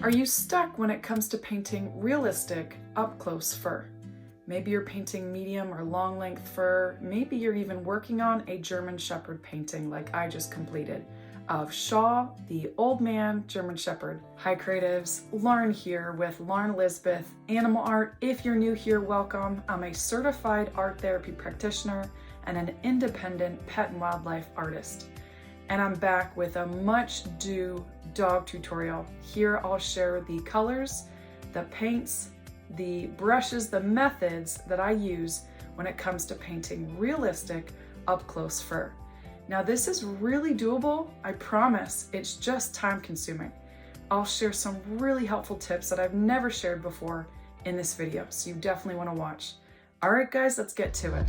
Are you stuck when it comes to painting realistic, up-close fur? Maybe you're painting medium or long-length fur. Maybe you're even working on a German Shepard painting like I just completed of Shaw, the old man German Shepard. Hi creatives, Lauren here with Lauren Elizabeth Animal Art. If you're new here, welcome. I'm a certified art therapy practitioner and an independent pet and wildlife artist. And I'm back with a much due dog tutorial. Here I'll share the colors, the paints, the brushes, the methods that I use when it comes to painting realistic up-close fur. Now this is really doable, I promise. It's just time consuming. I'll share some really helpful tips that I've never shared before in this video, so you definitely want to watch. All right guys, let's get to it.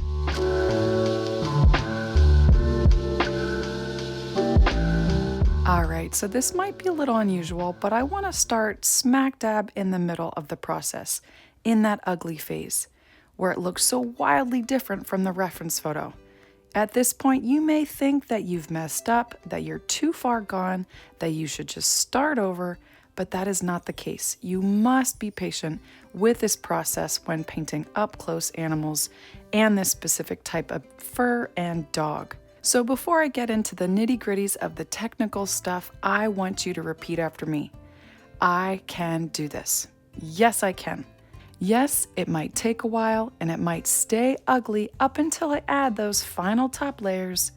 All right, so this might be a little unusual, but I want to start smack dab in the middle of the process, in that ugly phase, where it looks so wildly different from the reference photo. At this point, you may think that you've messed up, that you're too far gone, that you should just start over, but that is not the case. You must be patient with this process when painting up-close animals and this specific type of fur and dog. So before I get into the nitty-gritties of the technical stuff, I want you to repeat after me. I can do this. Yes, I can. Yes, it might take a while and it might stay ugly up until I add those final top layers,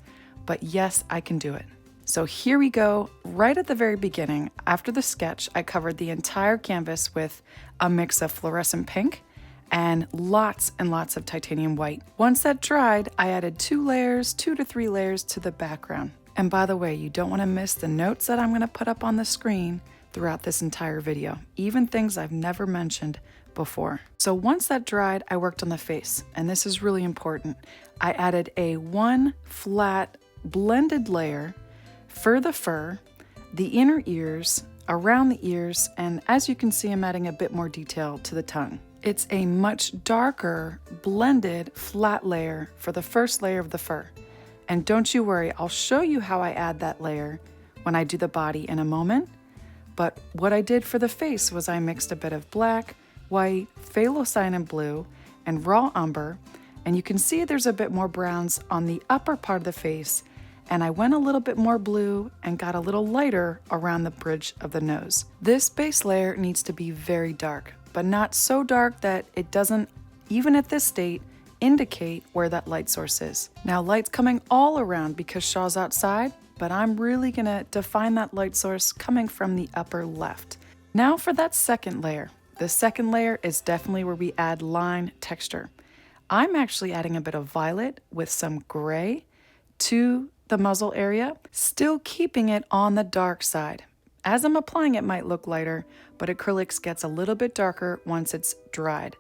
but yes, I can do it. So here we go. Right at the very beginning, after the sketch, I covered the entire canvas with a mix of fluorescent pink and lots of titanium white. Once that dried, I added 2 to 3 layers to the background. And by the way, you don't want to miss the notes that I'm going to put up on the screen throughout this entire video, even things I've never mentioned before. So once that dried, I worked on the face, and this is really important. I added a 1 flat blended layer for the fur, the inner ears, around the ears, and as you can see, I'm adding a bit more detail to the tongue. It's a much darker blended flat layer for the first layer of the fur. And don't you worry, I'll show you how I add that layer when I do the body in a moment. But what I did for the face was I mixed a bit of black, white, phalocyanin blue, and raw umber. And you can see there's a bit more browns on the upper part of the face. And I went a little bit more blue and got a little lighter around the bridge of the nose. This base layer needs to be very dark, but not so dark that it doesn't, even at this state, indicate where that light source is. Now light's coming all around because Shaw's outside, but I'm really gonna define that light source coming from the upper left. Now for that second layer. The second layer is definitely where we add line texture. I'm actually adding a bit of violet with some gray to the muzzle area, still keeping it on the dark side. As I'm applying, it might look lighter, but acrylics gets a little bit darker once it's dried.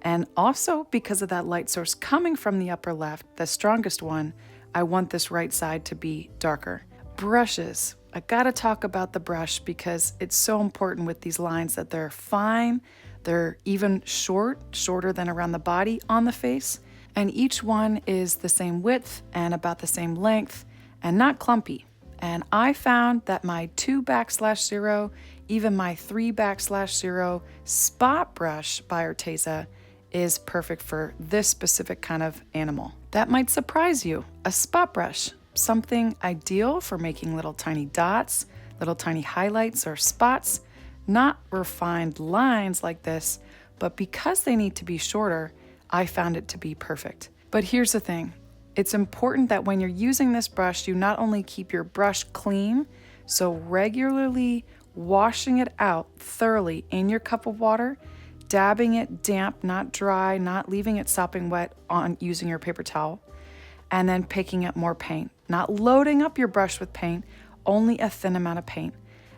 And also because of that light source coming from the upper left, the strongest one, I want this right side to be darker. Brushes. I gotta talk about the brush because it's so important with these lines that they're fine, they're even shorter than around the body on the face, and each one is the same width and about the same length and not clumpy. And I found that my 2/0, even my 3/0 spot brush by Arteza is perfect for this specific kind of animal. That might surprise you. A spot brush, something ideal for making little tiny dots, little tiny highlights or spots, not refined lines like this, but because they need to be shorter, I found it to be perfect. But here's the thing. It's important that when you're using this brush, you not only keep your brush clean, so regularly washing it out thoroughly in your cup of water, dabbing it damp, not dry, not leaving it sopping wet on using your paper towel, and then picking up more paint. Not loading up your brush with paint, only a thin amount of paint.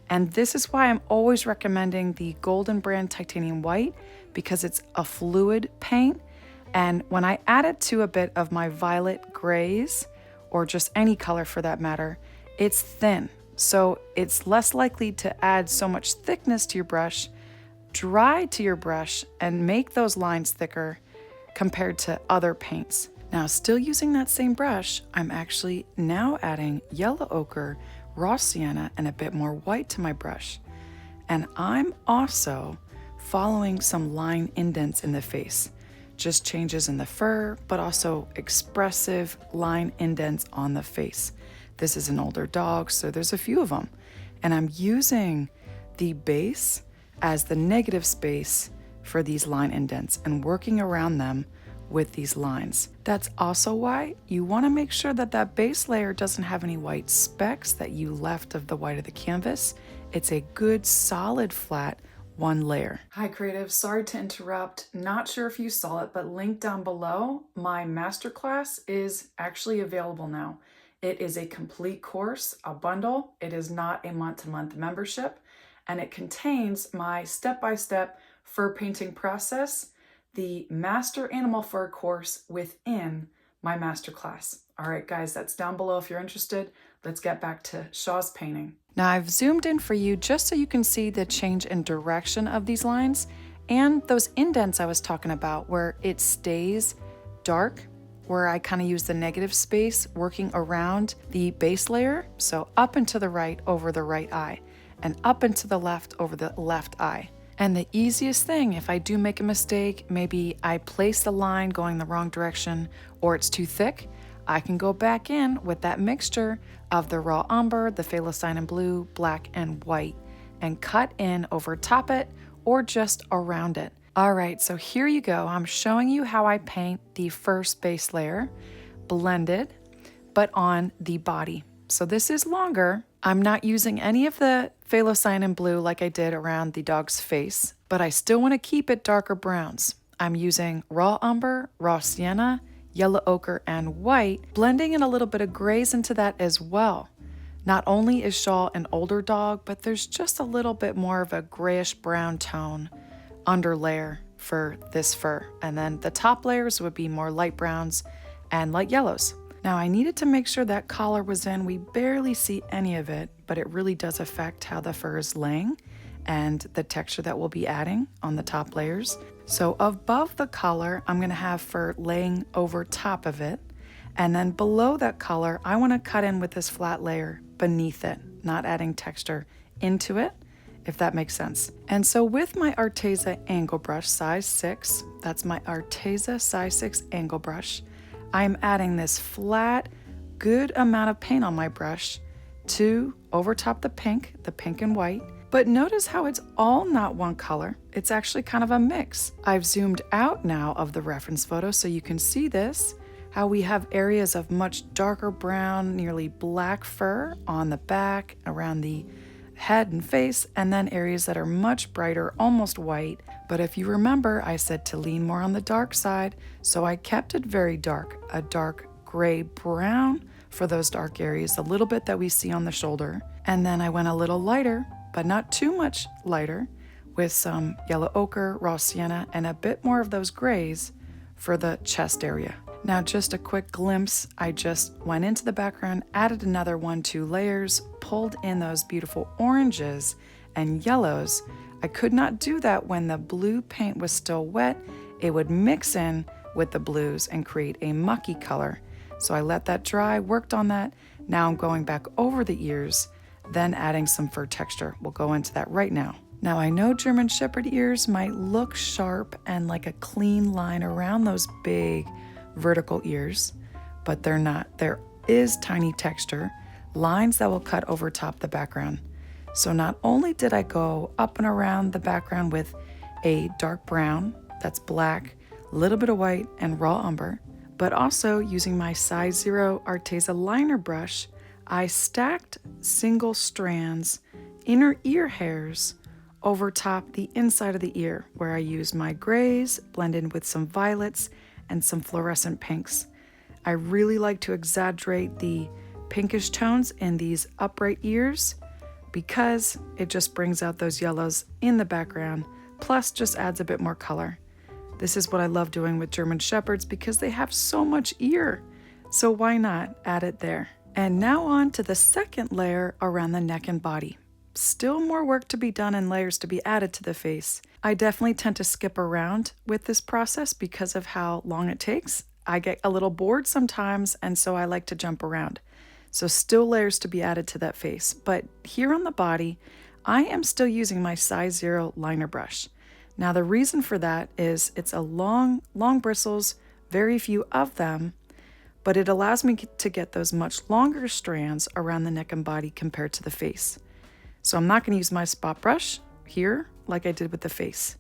And this is why I'm always recommending the Golden Brand Titanium White, because it's a fluid paint. And when I add it to a bit of my violet grays, or just any color for that matter, it's thin. So it's less likely to add so much thickness to your brush, dry to your brush, and make those lines thicker compared to other paints. Now, still using that same brush, I'm actually now adding yellow ochre, raw sienna, and a bit more white to my brush. And I'm also following some line indents in the face. Just changes in the fur, but also expressive line indents on the face. This is an older dog, so there's a few of them. And I'm using the base as the negative space for these line indents and working around them with these lines. That's also why you want to make sure that that base layer doesn't have any white specks that you left of the white of the canvas. It's a good solid flat one layer. Hi creatives, sorry to interrupt. Not sure if you saw it, but link down below, my masterclass is actually available now. It is a complete course, a bundle. It is not a month-to-month membership, and it contains my step-by-step fur painting process, the master animal fur course within my masterclass. All right, guys, that's down below if you're interested. Let's get back to Shaw's painting. Now I've zoomed in for you just so you can see the change in direction of these lines and those indents I was talking about where it stays dark, where I kind of use the negative space working around the base layer. So up and to the right over the right eye and up and to the left over the left eye. And the easiest thing, if I do make a mistake, maybe I place the line going the wrong direction or it's too thick, I can go back in with that mixture of the raw umber, the phalocyanin blue, black, and white, and cut in over top it or just around it. All right, so here you go. I'm showing you how I paint the first base layer, blended, but on the body. So this is longer. I'm not using any of the phalocyanin blue like I did around the dog's face, but I still want to keep it darker browns. I'm using raw umber, raw sienna, yellow ochre, and white, blending in a little bit of grays into that as well. Not only is Shaw an older dog, but there's just a little bit more of a grayish brown tone under layer for this fur. And then the top layers would be more light browns and light yellows. Now I needed to make sure that collar was in. We barely see any of it, but it really does affect how the fur is laying and the texture that we'll be adding on the top layers. So above the collar, I'm gonna have fur laying over top of it. And then below that collar, I wanna cut in with this flat layer beneath it, not adding texture into it, if that makes sense. And so with my Arteza angle brush size 6, that's my Arteza size 6 angle brush, I'm adding this flat, good amount of paint on my brush to overtop the pink and white. But notice how it's all not one color. It's actually kind of a mix. I've zoomed out now of the reference photo so you can see this, how we have areas of much darker brown, nearly black fur on the back, around the head and face, and then areas that are much brighter, almost white. But if you remember, I said to lean more on the dark side, so I kept it very dark, a dark gray brown for those dark areas, a little bit that we see on the shoulder. And then I went a little lighter, but not too much lighter, with some yellow ochre, raw sienna, and a bit more of those grays for the chest area. Now just a quick glimpse, I just went into the background, added another 1-2 layers, pulled in those beautiful oranges and yellows. I could not do that when the blue paint was still wet. It would mix in with the blues and create a mucky color. So I let that dry, worked on that. Now I'm going back over the ears, then adding some fur texture. We'll go into that right now. Now I know German Shepherd ears might look sharp and like a clean line around those big vertical ears, but they're not. There is tiny texture, lines that will cut over top the background. So not only did I go up and around the background with a dark brown, that's black, a little bit of white and raw umber, but also using my size 0 Arteza liner brush, I stacked single strands, inner ear hairs, over top the inside of the ear, where I used my grays blended with some violets and some fluorescent pinks. I really like to exaggerate the pinkish tones in these upright ears because it just brings out those yellows in the background, plus just adds a bit more color. This is what I love doing with German Shepherds because they have so much ear. So why not add it there? And now on to the second layer around the neck and body. Still more work to be done and layers to be added to the face. I definitely tend to skip around with this process because of how long it takes. I get a little bored sometimes, and so I like to jump around. So still layers to be added to that face. But here on the body, I am still using my size 0 liner brush. Now the reason for that is it's a long bristles, very few of them, but it allows me to get those much longer strands around the neck and body compared to the face. So I'm not going to use my spot brush here like I did with the face.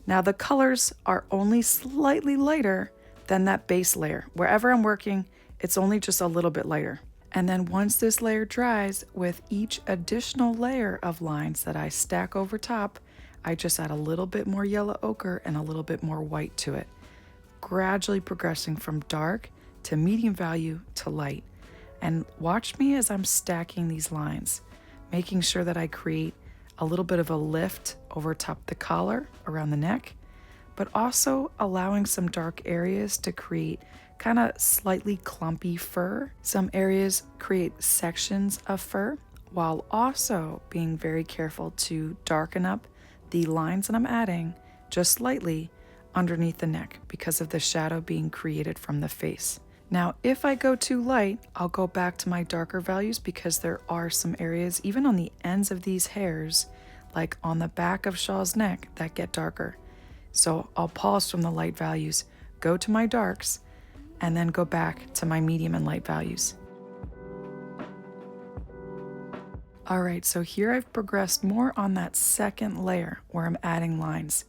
Now the colors are only slightly lighter than that base layer. Wherever I'm working, it's only just a little bit lighter. And then once this layer dries, with each additional layer of lines that I stack over top, I just add a little bit more yellow ochre and a little bit more white to it, gradually progressing from dark to medium value to light. And watch me as I'm stacking these lines, making sure that I create a little bit of a lift over top the collar around the neck, but also allowing some dark areas to create kind of slightly clumpy fur. Some areas create sections of fur, while also being very careful to darken up the lines that I'm adding just slightly underneath the neck because of the shadow being created from the face. Now, if I go too light, I'll go back to my darker values because there are some areas, even on the ends of these hairs, like on the back of Shaw's neck, that get darker. So I'll pause from the light values, go to my darks, and then go back to my medium and light values. All right, so here I've progressed more on that second layer where I'm adding lines.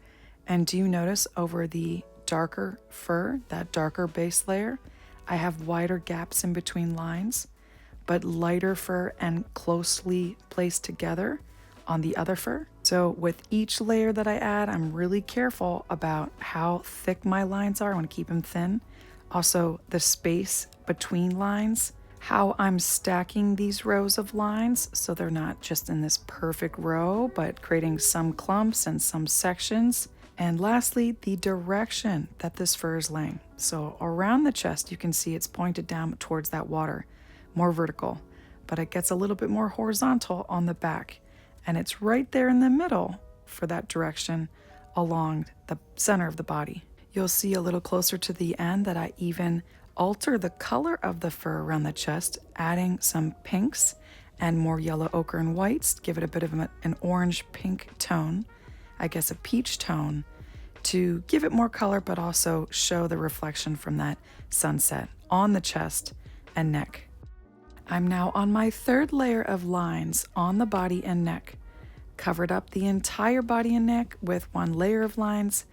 And do you notice over the darker fur, that darker base layer, I have wider gaps in between lines, but lighter fur and closely placed together on the other fur. So with each layer that I add, I'm really careful about how thick my lines are. I want to keep them thin. Also, the space between lines, how I'm stacking these rows of lines so they're not just in this perfect row, but creating some clumps and some sections. And lastly, the direction that this fur is laying. So around the chest, you can see it's pointed down towards that water, more vertical, but it gets a little bit more horizontal on the back. And it's right there in the middle for that direction along the center of the body. You'll see a little closer to the end that I even alter the color of the fur around the chest, adding some pinks and more yellow ochre and whites, give it a bit of an orange pink tone, I guess a peach tone, to give it more color but also show the reflection from that sunset on the chest and neck. I'm now on my third layer of lines on the body and neck, covered up the entire body and neck with one layer of lines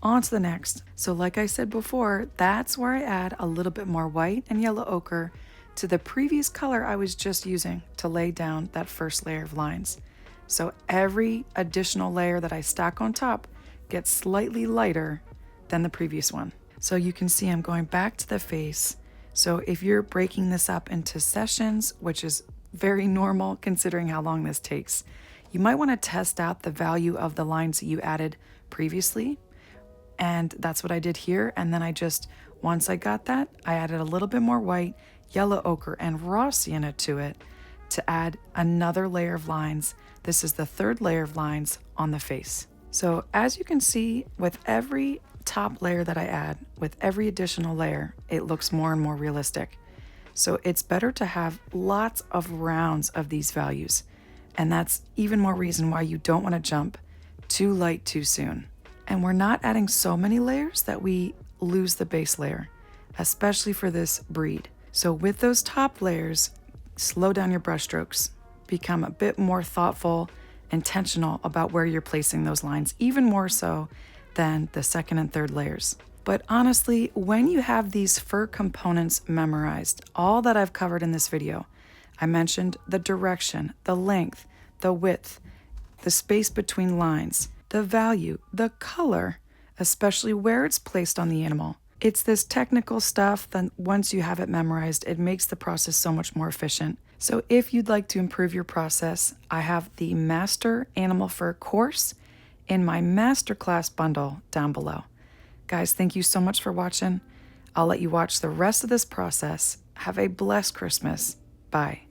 onto the next. So like I said before, that's where I add a little bit more white and yellow ochre to the previous color I was just using to lay down that first layer of lines. So every additional layer that I stack on top gets slightly lighter than the previous one. So you can see I'm going back to the face. So if you're breaking this up into sessions, which is very normal considering how long this takes, you might want to test out the value of the lines that you added previously. And that's what I did here. And then once I got that, I added a little bit more white, yellow ochre, and raw sienna to it to add another layer of lines. This is the third layer of lines on the face. So as you can see, with every top layer that I add, with every additional layer, it looks more and more realistic. So it's better to have lots of rounds of these values. And that's even more reason why you don't want to jump too light too soon. And we're not adding so many layers that we lose the base layer, especially for this breed. So with those top layers, slow down your brush strokes, become a bit more thoughtful, intentional about where you're placing those lines, even more so than the second and third layers. But honestly, when you have these fur components memorized, all that I've covered in this video, I mentioned the direction, the length, the width, the space between lines, the value, the color, especially where it's placed on the animal. It's this technical stuff that once you have it memorized, it makes the process so much more efficient. So if you'd like to improve your process, I have the Master Animal Fur course in my Masterclass Bundle down below. Guys, thank you so much for watching. I'll let you watch the rest of this process. Have a blessed Christmas. Bye.